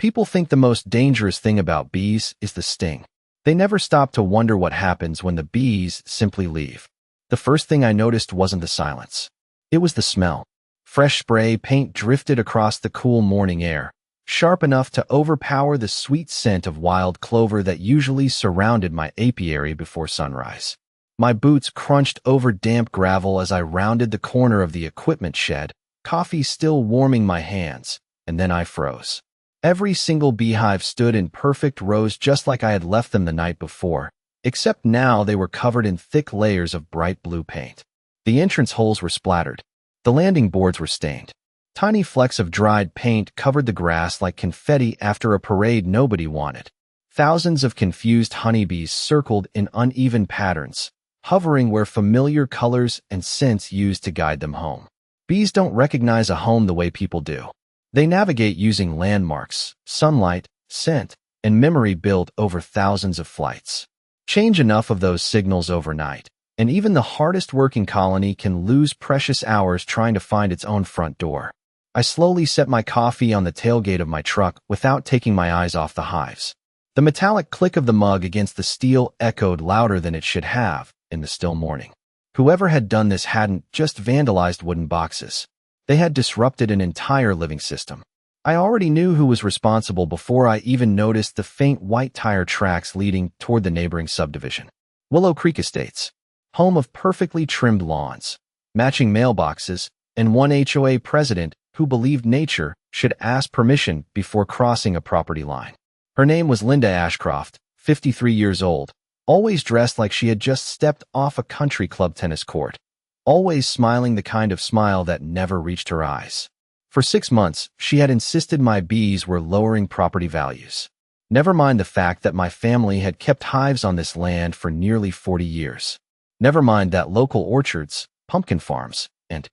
People think the most dangerous thing about bees is the sting. They never stop to wonder what happens when the bees simply leave. The first thing I noticed wasn't the silence. It was the smell. Fresh spray paint drifted across the cool morning air, sharp enough to overpower the sweet scent of wild clover that usually surrounded my apiary before sunrise. My boots crunched over damp gravel as I rounded the corner of the equipment shed, coffee still warming my hands, and then I froze. Every single beehive stood in perfect rows just like I had left them the night before, except now they were covered in thick layers of bright blue paint. The entrance holes were splattered. The landing boards were stained. Tiny flecks of dried paint covered the grass like confetti after a parade nobody wanted. Thousands of confused honeybees circled in uneven patterns, hovering where familiar colors and scents used to guide them home. Bees don't recognize a home the way people do. They navigate using landmarks, sunlight, scent, and memory built over thousands of flights. Change enough of those signals overnight, and even the hardest working colony can lose precious hours trying to find its own front door. I slowly set my coffee on the tailgate of my truck without taking my eyes off the hives. The metallic click of the mug against the steel echoed louder than it should have in the still morning. Whoever had done this hadn't just vandalized wooden boxes. They had disrupted an entire living system. I already knew who was responsible before I even noticed the faint white tire tracks leading toward the neighboring subdivision. Willow Creek Estates, home of perfectly trimmed lawns, matching mailboxes, and one HOA president who believed nature should ask permission before crossing a property line. Her name was Linda Ashcroft, 53 years old, always dressed like she had just stepped off a country club tennis court, always smiling the kind of smile that never reached her eyes. For 6 months, she had insisted my bees were lowering property values. Never mind the fact that my family had kept hives on this land for nearly 40 years. Never mind that local orchards, pumpkin farms, and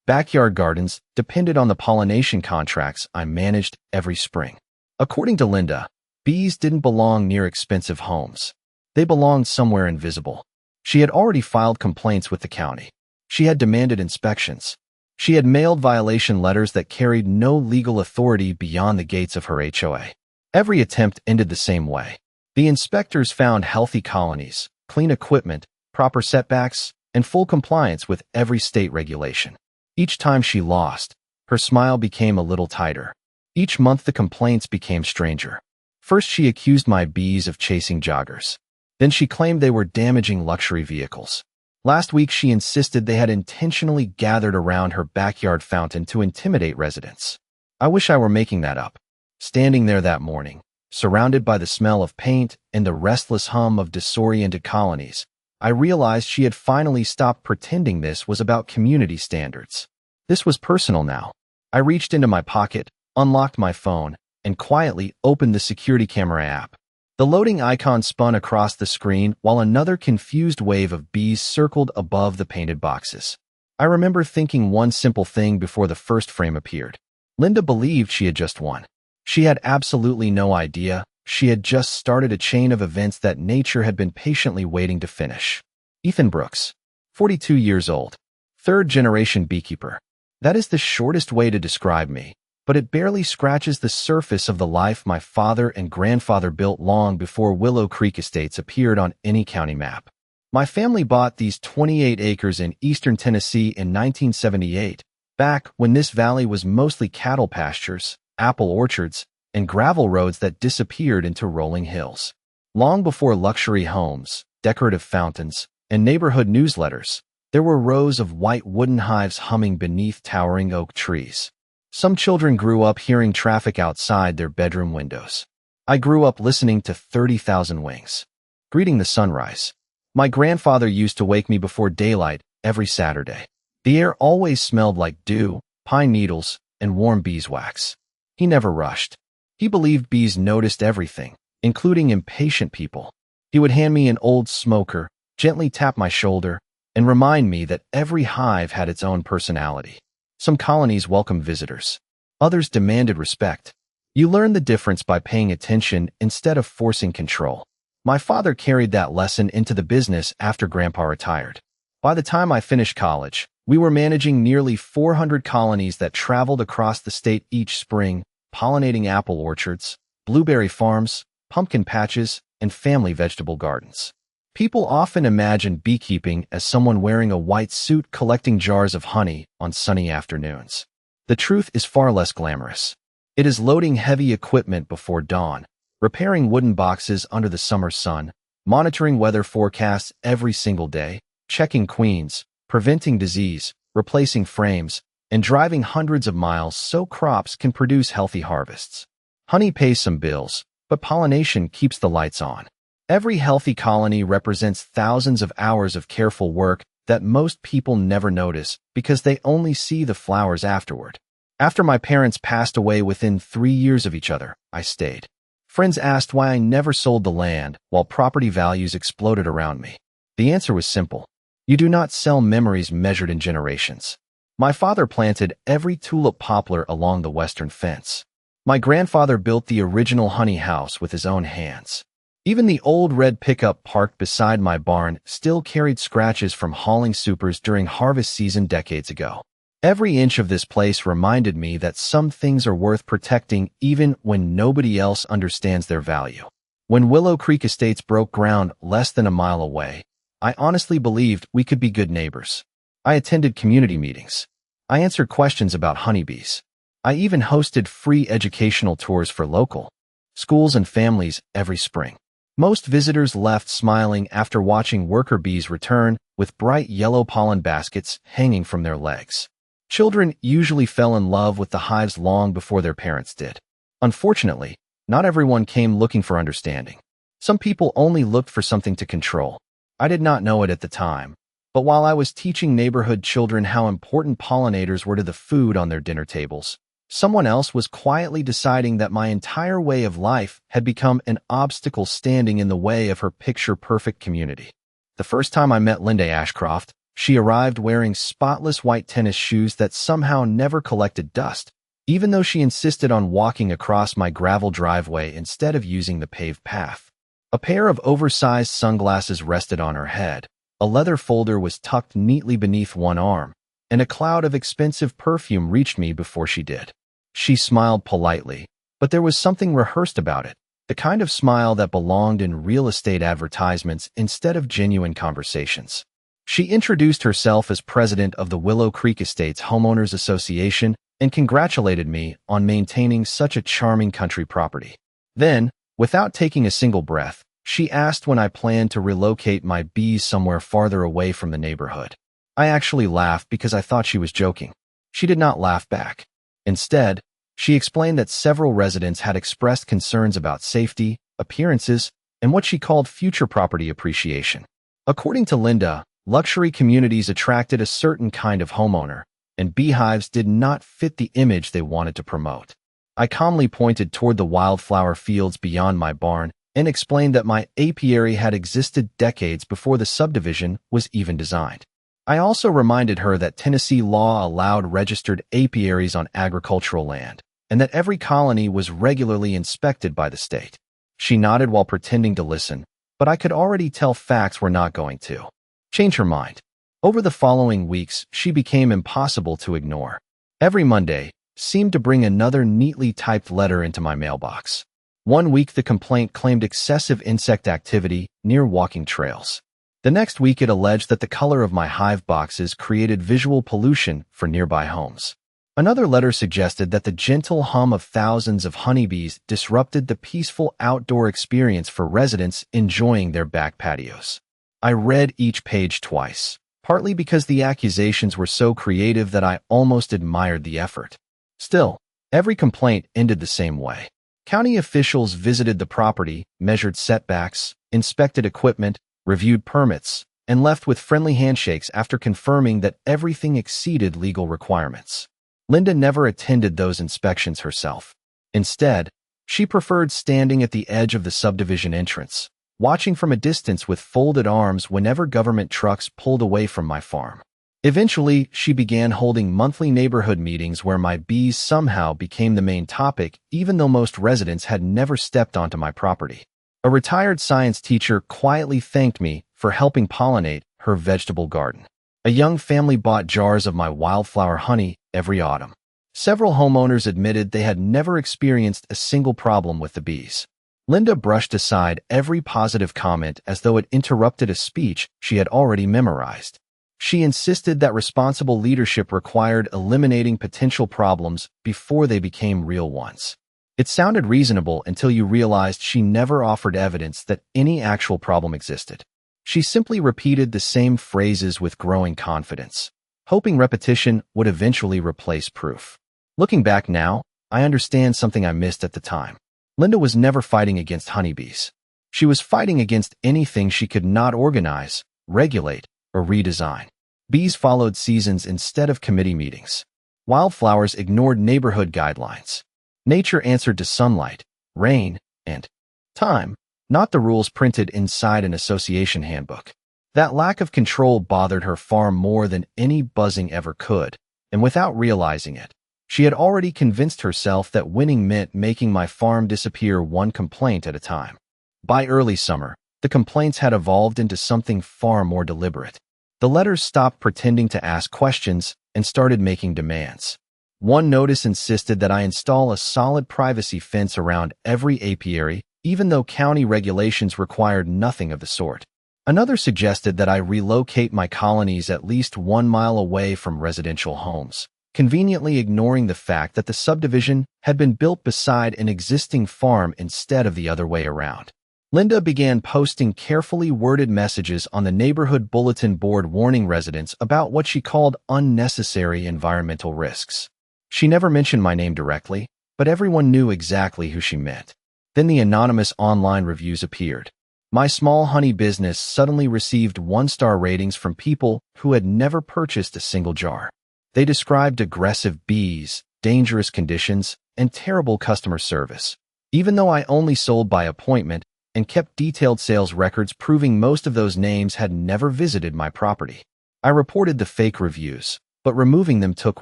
backyard gardens depended on the pollination contracts I managed every spring. According to Linda, bees didn't belong near expensive homes. They belonged somewhere invisible. She had already filed complaints with the county. She had demanded inspections. She had mailed violation letters that carried no legal authority beyond the gates of her HOA. Every attempt ended the same way. The inspectors found healthy colonies, clean equipment, proper setbacks, and full compliance with every state regulation. Each time she lost, her smile became a little tighter. Each month the complaints became stranger. First she accused my bees of chasing joggers. Then she claimed they were damaging luxury vehicles. Last week she insisted they had intentionally gathered around her backyard fountain to intimidate residents. I wish I were making that up. Standing there that morning, surrounded by the smell of paint and the restless hum of disoriented colonies, I realized she had finally stopped pretending this was about community standards. This was personal now. I reached into my pocket, unlocked my phone, and quietly opened the security camera app. The loading icon spun across the screen while another confused wave of bees circled above the painted boxes. I remember thinking one simple thing before the first frame appeared. Linda believed she had just won. She had absolutely no idea. She had just started a chain of events that nature had been patiently waiting to finish. Ethan Brooks, 42 years old, third-generation beekeeper. That is the shortest way to describe me, but it barely scratches the surface of the life my father and grandfather built long before Willow Creek Estates appeared on any county map. My family bought these 28 acres in eastern Tennessee in 1978, back when this valley was mostly cattle pastures, apple orchards, and gravel roads that disappeared into rolling hills. Long before luxury homes, decorative fountains, and neighborhood newsletters, there were rows of white wooden hives humming beneath towering oak trees. Some children grew up hearing traffic outside their bedroom windows. I grew up listening to 30,000 wings, greeting the sunrise. My grandfather used to wake me before daylight every Saturday. The air always smelled like dew, pine needles, and warm beeswax. He never rushed. He believed bees noticed everything, including impatient people. He would hand me an old smoker, gently tap my shoulder, and remind me that every hive had its own personality. Some colonies welcomed visitors. Others demanded respect. You learn the difference by paying attention instead of forcing control. My father carried that lesson into the business after Grandpa retired. By the time I finished college, we were managing nearly 400 colonies that traveled across the state each spring, pollinating apple orchards, blueberry farms, pumpkin patches, and family vegetable gardens. People often imagine beekeeping as someone wearing a white suit collecting jars of honey on sunny afternoons. The truth is far less glamorous. It is loading heavy equipment before dawn, repairing wooden boxes under the summer sun, monitoring weather forecasts every single day, checking queens, preventing disease, replacing frames, and driving hundreds of miles so crops can produce healthy harvests. Honey pays some bills, but pollination keeps the lights on. Every healthy colony represents thousands of hours of careful work that most people never notice because they only see the flowers afterward. After my parents passed away within 3 years of each other, I stayed. Friends asked why I never sold the land while property values exploded around me. The answer was simple. You do not sell memories measured in generations. My father planted every tulip poplar along the western fence. My grandfather built the original honey house with his own hands. Even the old red pickup parked beside my barn still carried scratches from hauling supers during harvest season decades ago. Every inch of this place reminded me that some things are worth protecting even when nobody else understands their value. When Willow Creek Estates broke ground less than a mile away, I honestly believed we could be good neighbors. I attended community meetings. I answered questions about honeybees. I even hosted free educational tours for local schools and families every spring. Most visitors left smiling after watching worker bees return with bright yellow pollen baskets hanging from their legs. Children usually fell in love with the hives long before their parents did. Unfortunately, not everyone came looking for understanding. Some people only looked for something to control. I did not know it at the time, but while I was teaching neighborhood children how important pollinators were to the food on their dinner tables, someone else was quietly deciding that my entire way of life had become an obstacle standing in the way of her picture-perfect community. The first time I met Linda Ashcroft, she arrived wearing spotless white tennis shoes that somehow never collected dust, even though she insisted on walking across my gravel driveway instead of using the paved path. A pair of oversized sunglasses rested on her head, a leather folder was tucked neatly beneath one arm, and a cloud of expensive perfume reached me before she did. She smiled politely, but there was something rehearsed about it, the kind of smile that belonged in real estate advertisements instead of genuine conversations. She introduced herself as president of the Willow Creek Estates Homeowners Association and congratulated me on maintaining such a charming country property. Then, without taking a single breath, she asked when I planned to relocate my bees somewhere farther away from the neighborhood. I actually laughed because I thought she was joking. She did not laugh back. Instead, she explained that several residents had expressed concerns about safety, appearances, and what she called future property appreciation. According to Linda, luxury communities attracted a certain kind of homeowner, and beehives did not fit the image they wanted to promote. I calmly pointed toward the wildflower fields beyond my barn and explained that my apiary had existed decades before the subdivision was even designed. I also reminded her that Tennessee law allowed registered apiaries on agricultural land, and that every colony was regularly inspected by the state. She nodded while pretending to listen, but I could already tell facts were not going to change her mind. Over the following weeks, she became impossible to ignore. Every Monday seemed to bring another neatly typed letter into my mailbox. One week the complaint claimed excessive insect activity near walking trails. The next week it alleged that the color of my hive boxes created visual pollution for nearby homes. Another letter suggested that the gentle hum of thousands of honeybees disrupted the peaceful outdoor experience for residents enjoying their back patios. I read each page twice, partly because the accusations were so creative that I almost admired the effort. Still, every complaint ended the same way. County officials visited the property, measured setbacks, inspected equipment, reviewed permits, and left with friendly handshakes after confirming that everything exceeded legal requirements. Linda never attended those inspections herself. Instead, she preferred standing at the edge of the subdivision entrance, watching from a distance with folded arms whenever government trucks pulled away from my farm. Eventually, she began holding monthly neighborhood meetings where my bees somehow became the main topic, even though most residents had never stepped onto my property. A retired science teacher quietly thanked me for helping pollinate her vegetable garden. A young family bought jars of my wildflower honey every autumn. Several homeowners admitted they had never experienced a single problem with the bees. Linda brushed aside every positive comment as though it interrupted a speech she had already memorized. She insisted that responsible leadership required eliminating potential problems before they became real ones. It sounded reasonable until you realized she never offered evidence that any actual problem existed. She simply repeated the same phrases with growing confidence, hoping repetition would eventually replace proof. Looking back now, I understand something I missed at the time. Linda was never fighting against honeybees. She was fighting against anything she could not organize, regulate, or redesign. Bees followed seasons instead of committee meetings. Wildflowers ignored neighborhood guidelines. Nature answered to sunlight, rain, and time, not the rules printed inside an association handbook. That lack of control bothered her far more than any buzzing ever could, and without realizing it, she had already convinced herself that winning meant making my farm disappear one complaint at a time. By early summer, the complaints had evolved into something far more deliberate. The letters stopped pretending to ask questions and started making demands. One notice insisted that I install a solid privacy fence around every apiary, even though county regulations required nothing of the sort. Another suggested that I relocate my colonies at least 1 mile away from residential homes, conveniently ignoring the fact that the subdivision had been built beside an existing farm instead of the other way around. Linda began posting carefully worded messages on the neighborhood bulletin board warning residents about what she called unnecessary environmental risks. She never mentioned my name directly, but everyone knew exactly who she meant. Then the anonymous online reviews appeared. My small honey business suddenly received 1-star ratings from people who had never purchased a single jar. They described aggressive bees, dangerous conditions, and terrible customer service. Even though I only sold by appointment and kept detailed sales records proving most of those names had never visited my property, I reported the fake reviews, but removing them took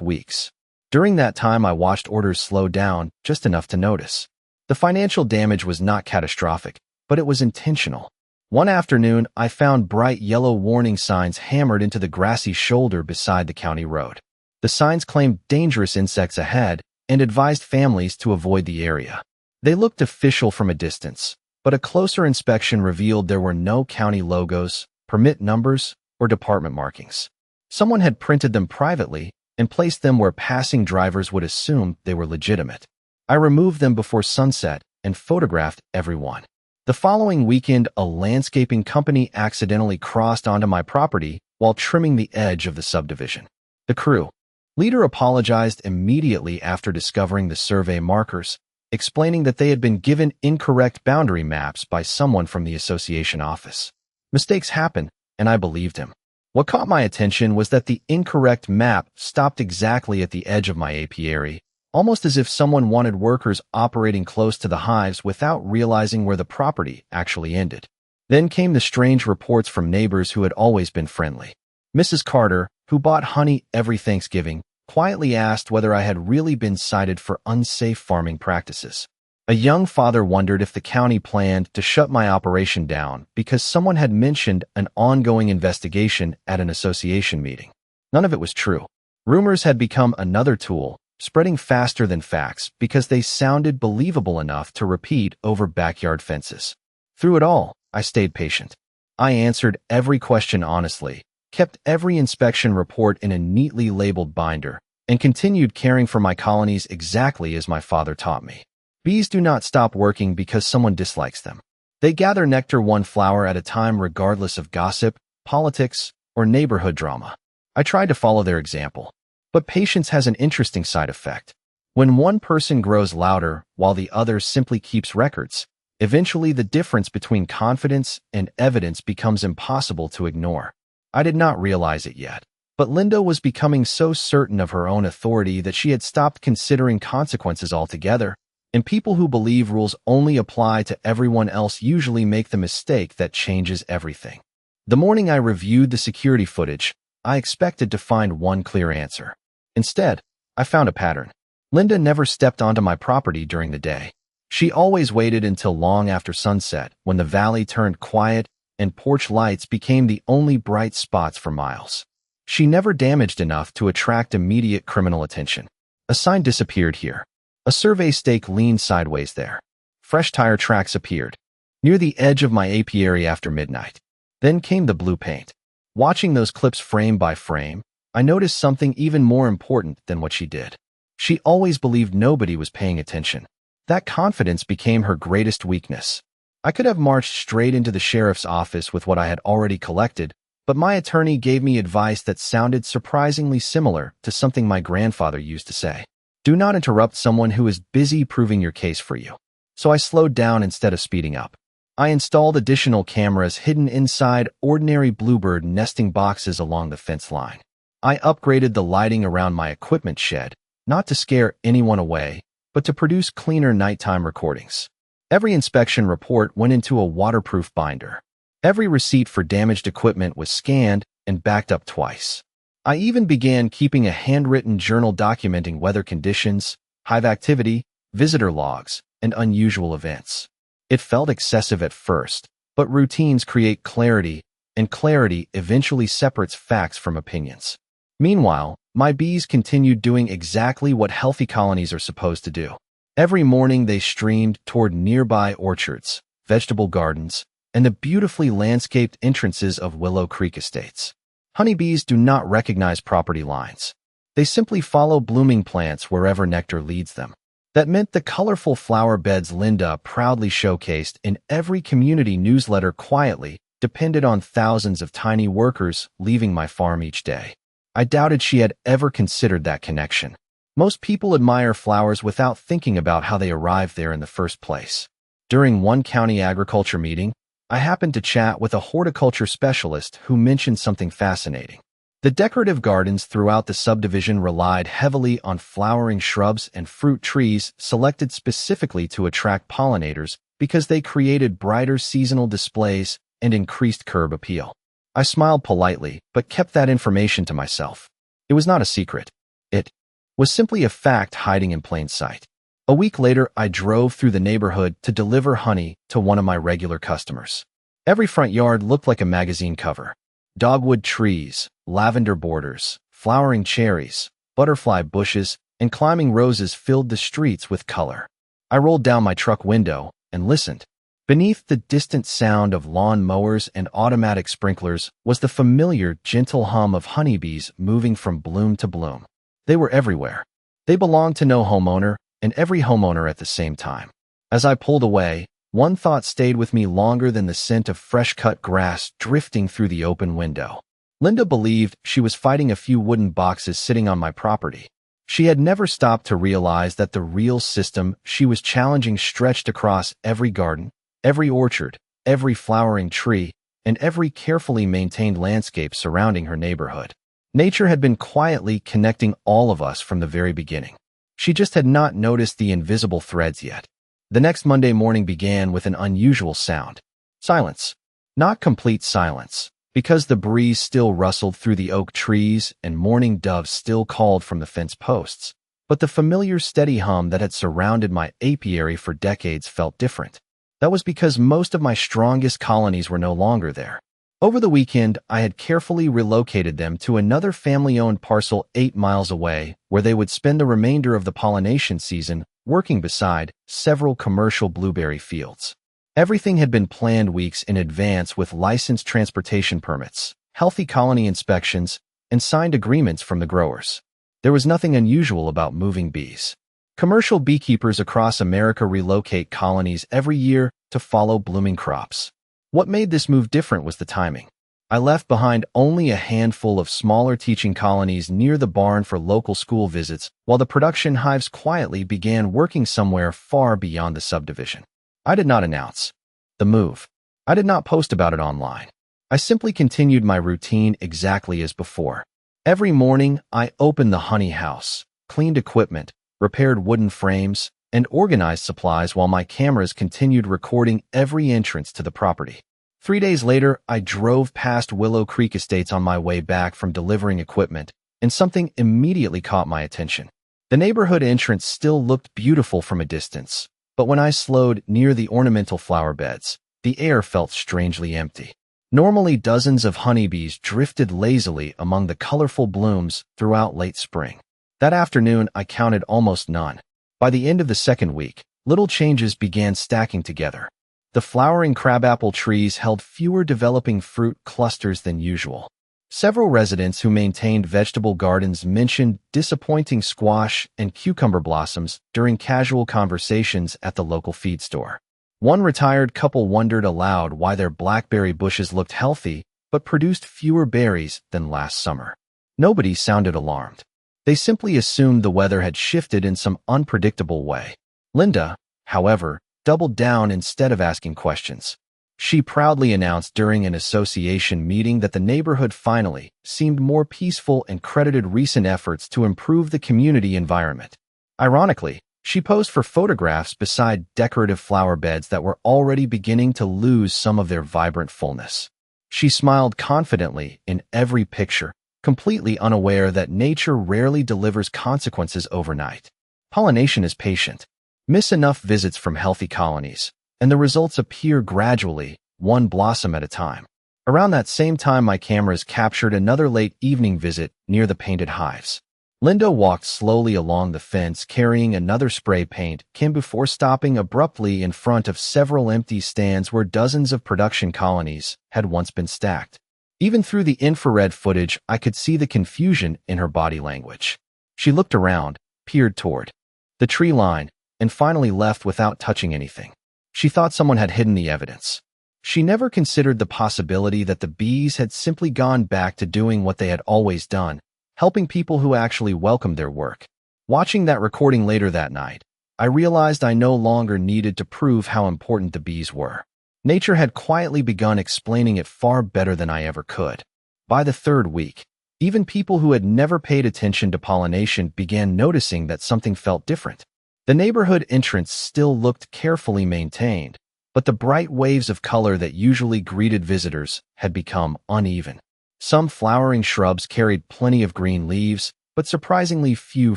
weeks. During that time, I watched orders slow down just enough to notice. The financial damage was not catastrophic, but it was intentional. One afternoon, I found bright yellow warning signs hammered into the grassy shoulder beside the county road. The signs claimed dangerous insects ahead and advised families to avoid the area. They looked official from a distance, but a closer inspection revealed there were no county logos, permit numbers, or department markings. Someone had printed them privately and placed them where passing drivers would assume they were legitimate. I removed them before sunset and photographed everyone. The following weekend, a landscaping company accidentally crossed onto my property while trimming the edge of the subdivision. The crew leader apologized immediately after discovering the survey markers, explaining that they had been given incorrect boundary maps by someone from the association office. Mistakes happen, and I believed him. What caught my attention was that the incorrect map stopped exactly at the edge of my apiary, almost as if someone wanted workers operating close to the hives without realizing where the property actually ended. Then came the strange reports from neighbors who had always been friendly. Mrs. Carter, who bought honey every Thanksgiving, quietly asked whether I had really been cited for unsafe farming practices. A young father wondered if the county planned to shut my operation down because someone had mentioned an ongoing investigation at an association meeting. None of it was true. Rumors had become another tool, spreading faster than facts because they sounded believable enough to repeat over backyard fences. Through it all, I stayed patient. I answered every question honestly, kept every inspection report in a neatly labeled binder, and continued caring for my colonies exactly as my father taught me. Bees do not stop working because someone dislikes them. They gather nectar one flower at a time regardless of gossip, politics, or neighborhood drama. I tried to follow their example. But patience has an interesting side effect. When one person grows louder while the other simply keeps records, eventually the difference between confidence and evidence becomes impossible to ignore. I did not realize it yet, but Linda was becoming so certain of her own authority that she had stopped considering consequences altogether. And people who believe rules only apply to everyone else usually make the mistake that changes everything. The morning I reviewed the security footage, I expected to find one clear answer. Instead, I found a pattern. Linda never stepped onto my property during the day. She always waited until long after sunset, when the valley turned quiet and porch lights became the only bright spots for miles. She never damaged enough to attract immediate criminal attention. A sign disappeared here. A survey stake leaned sideways there. Fresh tire tracks appeared near the edge of my apiary after midnight. Then came the blue paint. Watching those clips frame by frame, I noticed something even more important than what she did. She always believed nobody was paying attention. That confidence became her greatest weakness. I could have marched straight into the sheriff's office with what I had already collected, but my attorney gave me advice that sounded surprisingly similar to something my grandfather used to say. Do not interrupt someone who is busy proving your case for you. So I slowed down instead of speeding up. I installed additional cameras hidden inside ordinary bluebird nesting boxes along the fence line. I upgraded the lighting around my equipment shed, not to scare anyone away, but to produce cleaner nighttime recordings. Every inspection report went into a waterproof binder. Every receipt for damaged equipment was scanned and backed up twice. I even began keeping a handwritten journal documenting weather conditions, hive activity, visitor logs, and unusual events. It felt excessive at first, but routines create clarity, and clarity eventually separates facts from opinions. Meanwhile, my bees continued doing exactly what healthy colonies are supposed to do. Every morning they streamed toward nearby orchards, vegetable gardens, and the beautifully landscaped entrances of Willow Creek estates. Honeybees do not recognize property lines. They simply follow blooming plants wherever nectar leads them. That meant the colorful flower beds Linda proudly showcased in every community newsletter quietly depended on thousands of tiny workers leaving my farm each day. I doubted she had ever considered that connection. Most people admire flowers without thinking about how they arrived there in the first place. During one county agriculture meeting, I happened to chat with a horticulture specialist who mentioned something fascinating. The decorative gardens throughout the subdivision relied heavily on flowering shrubs and fruit trees selected specifically to attract pollinators because they created brighter seasonal displays and increased curb appeal. I smiled politely, but kept that information to myself. It was not a secret. It was simply a fact hiding in plain sight. A week later, I drove through the neighborhood to deliver honey to one of my regular customers. Every front yard looked like a magazine cover. Dogwood trees, lavender borders, flowering cherries, butterfly bushes, and climbing roses filled the streets with color. I rolled down my truck window and listened. Beneath the distant sound of lawn mowers and automatic sprinklers was the familiar, gentle hum of honeybees moving from bloom to bloom. They were everywhere. They belonged to no homeowner, and every homeowner at the same time. As I pulled away, one thought stayed with me longer than the scent of fresh-cut grass drifting through the open window. Linda believed she was fighting a few wooden boxes sitting on my property. She had never stopped to realize that the real system she was challenging stretched across every garden, every orchard, every flowering tree, and every carefully maintained landscape surrounding her neighborhood. Nature had been quietly connecting all of us from the very beginning. She just had not noticed the invisible threads yet. The next Monday morning began with an unusual sound. Silence. Not complete silence, because the breeze still rustled through the oak trees and mourning doves still called from the fence posts. But the familiar steady hum that had surrounded my apiary for decades felt different. That was because most of my strongest colonies were no longer there. Over the weekend, I had carefully relocated them to another family-owned parcel 8 miles away, where they would spend the remainder of the pollination season working beside several commercial blueberry fields. Everything had been planned weeks in advance with licensed transportation permits, healthy colony inspections, and signed agreements from the growers. There was nothing unusual about moving bees. Commercial beekeepers across America relocate colonies every year to follow blooming crops. What made this move different was the timing. I left behind only a handful of smaller teaching colonies near the barn for local school visits, while the production hives quietly began working somewhere far beyond the subdivision. I did not announce the move. I did not post about it online. I simply continued my routine exactly as before. Every morning, I opened the honey house, cleaned equipment, repaired wooden frames, and organized supplies while my cameras continued recording every entrance to the property. 3 days later, I drove past Willow Creek Estates on my way back from delivering equipment, and something immediately caught my attention. The neighborhood entrance still looked beautiful from a distance, but when I slowed near the ornamental flower beds, the air felt strangely empty. Normally, dozens of honeybees drifted lazily among the colorful blooms throughout late spring. That afternoon, I counted almost none. By the end of the second week, little changes began stacking together. The flowering crabapple trees held fewer developing fruit clusters than usual. Several residents who maintained vegetable gardens mentioned disappointing squash and cucumber blossoms during casual conversations at the local feed store. One retired couple wondered aloud why their blackberry bushes looked healthy but produced fewer berries than last summer. Nobody sounded alarmed. They simply assumed the weather had shifted in some unpredictable way. Linda, however, doubled down instead of asking questions. She proudly announced during an association meeting that the neighborhood finally seemed more peaceful and credited recent efforts to improve the community environment. Ironically, she posed for photographs beside decorative flower beds that were already beginning to lose some of their vibrant fullness. She smiled confidently in every picture, completely unaware that nature rarely delivers consequences overnight. Pollination is patient. Miss enough visits from healthy colonies, and the results appear gradually, one blossom at a time. Around that same time, my cameras captured another late evening visit near the painted hives. Linda walked slowly along the fence carrying another spray paint can before stopping abruptly in front of several empty stands where dozens of production colonies had once been stacked. Even through the infrared footage, I could see the confusion in her body language. She looked around, peered toward the tree line, and finally left without touching anything. She thought someone had hidden the evidence. She never considered the possibility that the bees had simply gone back to doing what they had always done, helping people who actually welcomed their work. Watching that recording later that night, I realized I no longer needed to prove how important the bees were. Nature had quietly begun explaining it far better than I ever could. By the third week, even people who had never paid attention to pollination began noticing that something felt different. The neighborhood entrance still looked carefully maintained, but the bright waves of color that usually greeted visitors had become uneven. Some flowering shrubs carried plenty of green leaves, but surprisingly few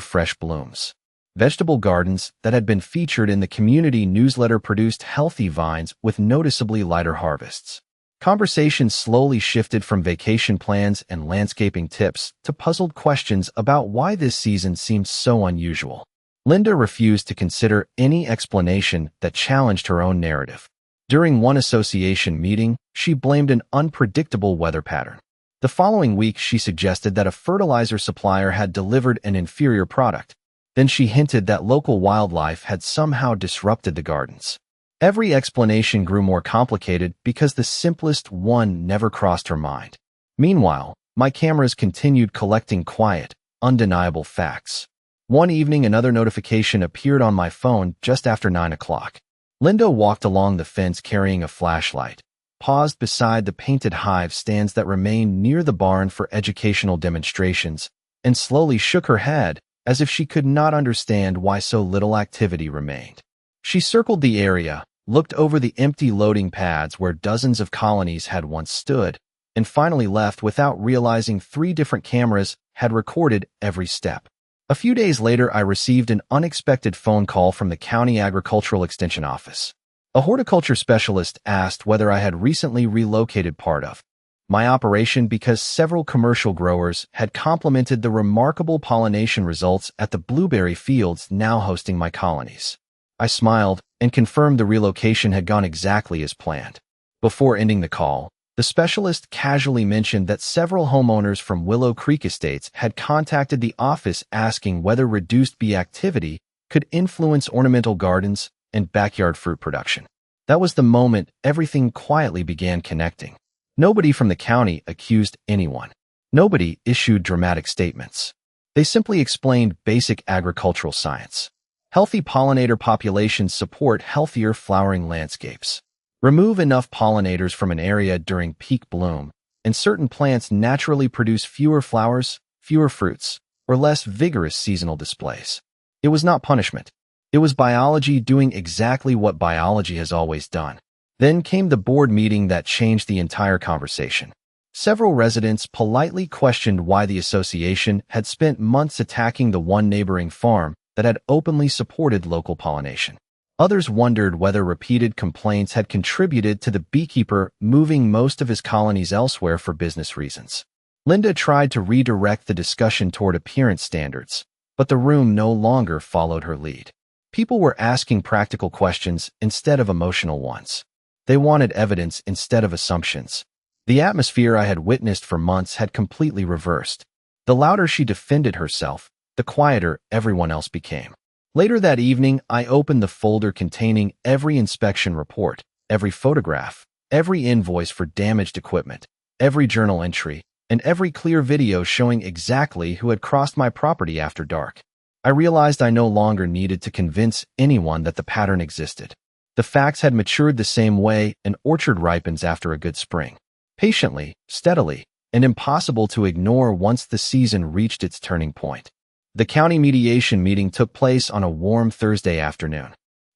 fresh blooms. Vegetable gardens that had been featured in the community newsletter produced healthy vines with noticeably lighter harvests. Conversations slowly shifted from vacation plans and landscaping tips to puzzled questions about why this season seemed so unusual. Linda refused to consider any explanation that challenged her own narrative. During one association meeting, she blamed an unpredictable weather pattern. The following week, she suggested that a fertilizer supplier had delivered an inferior product. Then she hinted that local wildlife had somehow disrupted the gardens. Every explanation grew more complicated because the simplest one never crossed her mind. Meanwhile, my cameras continued collecting quiet, undeniable facts. One evening, another notification appeared on my phone just after 9 o'clock. Linda walked along the fence carrying a flashlight, paused beside the painted hive stands that remained near the barn for educational demonstrations, and slowly shook her head as if she could not understand why so little activity remained. She circled the area, looked over the empty loading pads where dozens of colonies had once stood, and finally left without realizing 3 different cameras had recorded every step. A few days later, I received an unexpected phone call from the County Agricultural Extension Office. A horticulture specialist asked whether I had recently relocated part of my operation because several commercial growers had complimented the remarkable pollination results at the blueberry fields now hosting my colonies. I smiled and confirmed the relocation had gone exactly as planned. Before ending the call, the specialist casually mentioned that several homeowners from Willow Creek Estates had contacted the office asking whether reduced bee activity could influence ornamental gardens and backyard fruit production. That was the moment everything quietly began connecting. Nobody from the county accused anyone. Nobody issued dramatic statements. They simply explained basic agricultural science. Healthy pollinator populations support healthier flowering landscapes. Remove enough pollinators from an area during peak bloom, and certain plants naturally produce fewer flowers, fewer fruits, or less vigorous seasonal displays. It was not punishment. It was biology doing exactly what biology has always done. Then came the board meeting that changed the entire conversation. Several residents politely questioned why the association had spent months attacking the one neighboring farm that had openly supported local pollination. Others wondered whether repeated complaints had contributed to the beekeeper moving most of his colonies elsewhere for business reasons. Linda tried to redirect the discussion toward appearance standards, But the room no longer followed her lead. People were asking practical questions instead of emotional ones. They wanted evidence instead of assumptions. The atmosphere I had witnessed for months had completely reversed. The louder she defended herself, the quieter everyone else became. Later that evening, I opened the folder containing every inspection report, every photograph, every invoice for damaged equipment, every journal entry, and every clear video showing exactly who had crossed my property after dark. I realized I no longer needed to convince anyone that the pattern existed. The facts had matured the same way an orchard ripens after a good spring. Patiently, steadily, and impossible to ignore once the season reached its turning point. The county mediation meeting took place on a warm Thursday afternoon.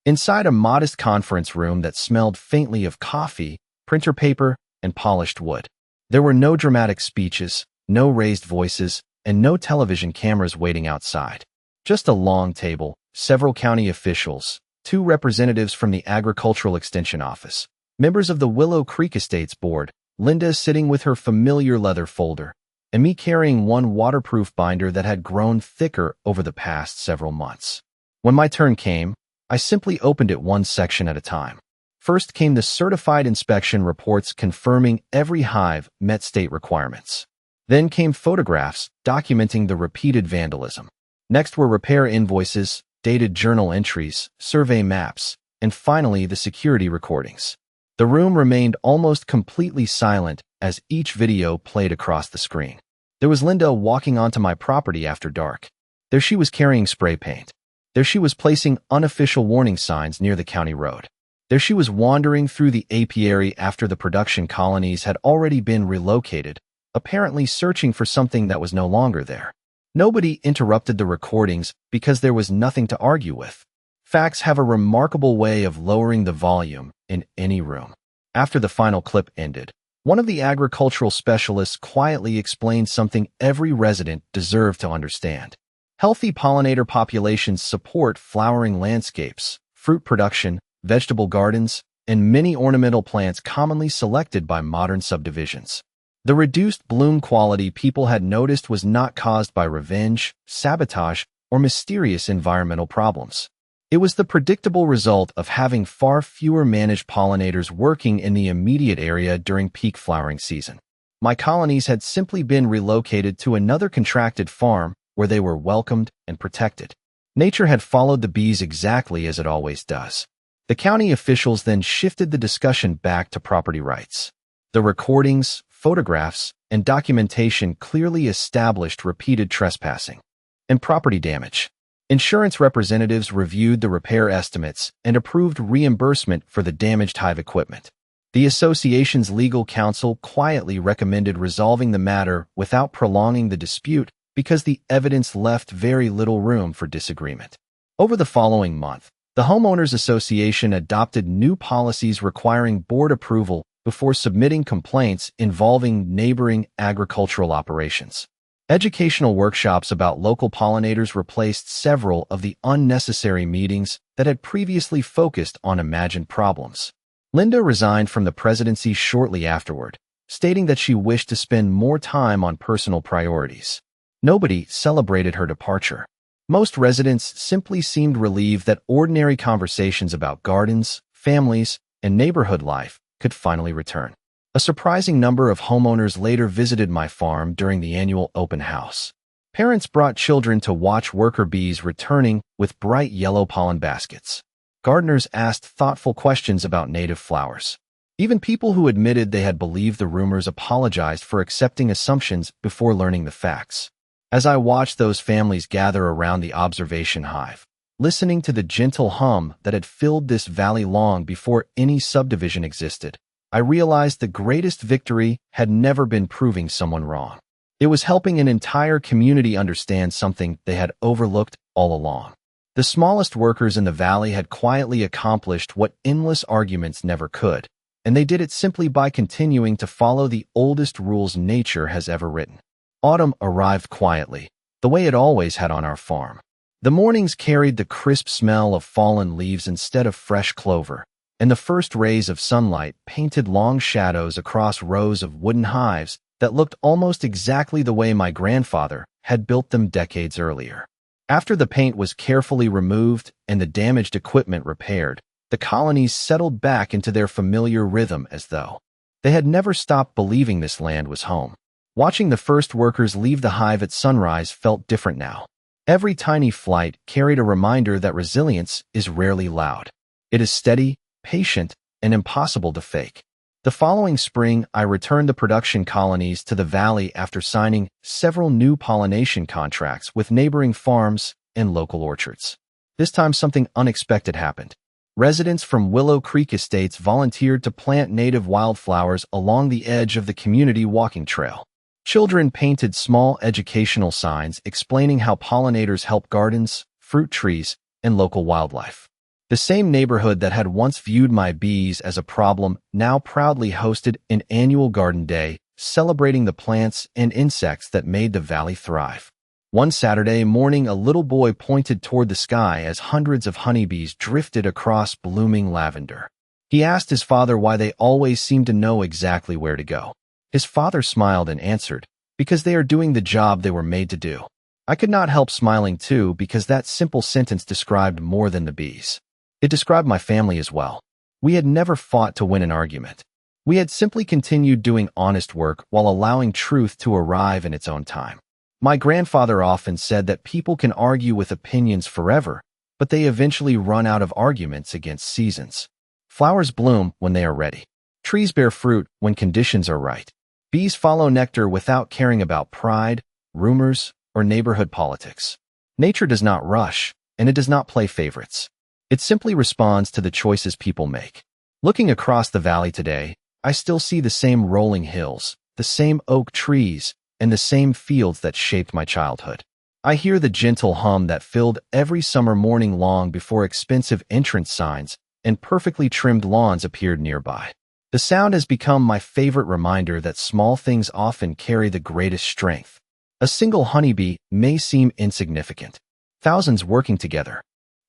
Inside a modest conference room that smelled faintly of coffee, printer paper, and polished wood. There were no dramatic speeches, no raised voices, and no television cameras waiting outside. Just a long table, several county officials, 2 representatives from the Agricultural Extension Office, members of the Willow Creek Estates Board, Linda sitting with her familiar leather folder, and me carrying one waterproof binder that had grown thicker over the past several months. When my turn came, I simply opened it one section at a time. First came the certified inspection reports confirming every hive met state requirements. Then came photographs documenting the repeated vandalism. Next were repair invoices, dated journal entries, survey maps, and finally the security recordings. The room remained almost completely silent as each video played across the screen. There was Linda walking onto my property after dark. There she was carrying spray paint. There she was placing unofficial warning signs near the county road. There she was wandering through the apiary after the production colonies had already been relocated, apparently searching for something that was no longer there. Nobody interrupted the recordings because there was nothing to argue with. Facts have a remarkable way of lowering the volume in any room. After the final clip ended, one of the agricultural specialists quietly explained something every resident deserved to understand. Healthy pollinator populations support flowering landscapes, fruit production, vegetable gardens, and many ornamental plants commonly selected by modern subdivisions. The reduced bloom quality people had noticed was not caused by revenge, sabotage, or mysterious environmental problems. It was the predictable result of having far fewer managed pollinators working in the immediate area during peak flowering season. My colonies had simply been relocated to another contracted farm where they were welcomed and protected. Nature had followed the bees exactly as it always does. The county officials then shifted the discussion back to property rights. The recordings, photographs, and documentation clearly established repeated trespassing and property damage. Insurance representatives reviewed the repair estimates and approved reimbursement for the damaged hive equipment. The association's legal counsel quietly recommended resolving the matter without prolonging the dispute because the evidence left very little room for disagreement. Over the following month, the Homeowners Association adopted new policies requiring board approval before submitting complaints involving neighboring agricultural operations. Educational workshops about local pollinators replaced several of the unnecessary meetings that had previously focused on imagined problems. Linda resigned from the presidency shortly afterward, stating that she wished to spend more time on personal priorities. Nobody celebrated her departure. Most residents simply seemed relieved that ordinary conversations about gardens, families, and neighborhood life could finally return. A surprising number of homeowners later visited my farm during the annual open house. Parents brought children to watch worker bees returning with bright yellow pollen baskets. Gardeners asked thoughtful questions about native flowers. Even people who admitted they had believed the rumors apologized for accepting assumptions before learning the facts. As I watched those families gather around the observation hive, listening to the gentle hum that had filled this valley long before any subdivision existed, I realized the greatest victory had never been proving someone wrong. It was helping an entire community understand something they had overlooked all along. The smallest workers in the valley had quietly accomplished what endless arguments never could, and they did it simply by continuing to follow the oldest rules nature has ever written. Autumn arrived quietly, the way it always had on our farm. The mornings carried the crisp smell of fallen leaves instead of fresh clover, and the first rays of sunlight painted long shadows across rows of wooden hives that looked almost exactly the way my grandfather had built them decades earlier. After the paint was carefully removed and the damaged equipment repaired, the colonies settled back into their familiar rhythm as though they had never stopped believing this land was home. Watching the first workers leave the hive at sunrise felt different now. Every tiny flight carried a reminder that resilience is rarely loud. It is steady, patient, and impossible to fake. The following spring, I returned the production colonies to the valley after signing several new pollination contracts with neighboring farms and local orchards. This time, something unexpected happened. Residents from Willow Creek Estates volunteered to plant native wildflowers along the edge of the community walking trail. Children painted small educational signs explaining how pollinators help gardens, fruit trees, and local wildlife. The same neighborhood that had once viewed my bees as a problem now proudly hosted an annual garden day, celebrating the plants and insects that made the valley thrive. One Saturday morning, a little boy pointed toward the sky as hundreds of honeybees drifted across blooming lavender. He asked his father why they always seemed to know exactly where to go. His father smiled and answered, "Because they are doing the job they were made to do." I could not help smiling too, because that simple sentence described more than the bees. It described my family as well. We had never fought to win an argument. We had simply continued doing honest work while allowing truth to arrive in its own time. My grandfather often said that people can argue with opinions forever, but they eventually run out of arguments against seasons. Flowers bloom when they are ready. Trees bear fruit when conditions are right. Bees follow nectar without caring about pride, rumors, or neighborhood politics. Nature does not rush, and it does not play favorites. It simply responds to the choices people make. Looking across the valley today, I still see the same rolling hills, the same oak trees, and the same fields that shaped my childhood. I hear the gentle hum that filled every summer morning long before expensive entrance signs and perfectly trimmed lawns appeared nearby. The sound has become my favorite reminder that small things often carry the greatest strength. A single honeybee may seem insignificant. Thousands working together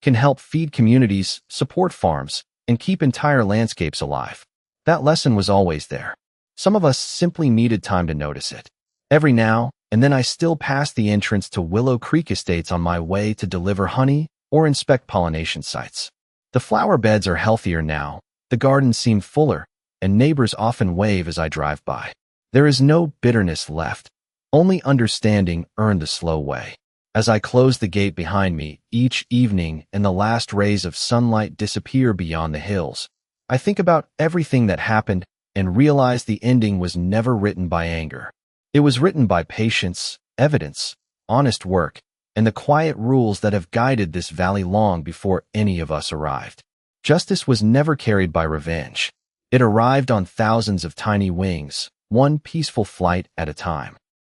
can help feed communities, support farms, and keep entire landscapes alive. That lesson was always there. Some of us simply needed time to notice it. Every now and then I still pass the entrance to Willow Creek Estates on my way to deliver honey or inspect pollination sites. The flower beds are healthier now, the gardens seem fuller, and neighbors often wave as I drive by. There is no bitterness left, only understanding earned the slow way. As I close the gate behind me each evening and the last rays of sunlight disappear beyond the hills, I think about everything that happened and realize the ending was never written by anger. It was written by patience, evidence, honest work, and the quiet rules that have guided this valley long before any of us arrived. Justice was never carried by revenge. It arrived on thousands of tiny wings, one peaceful flight at a time.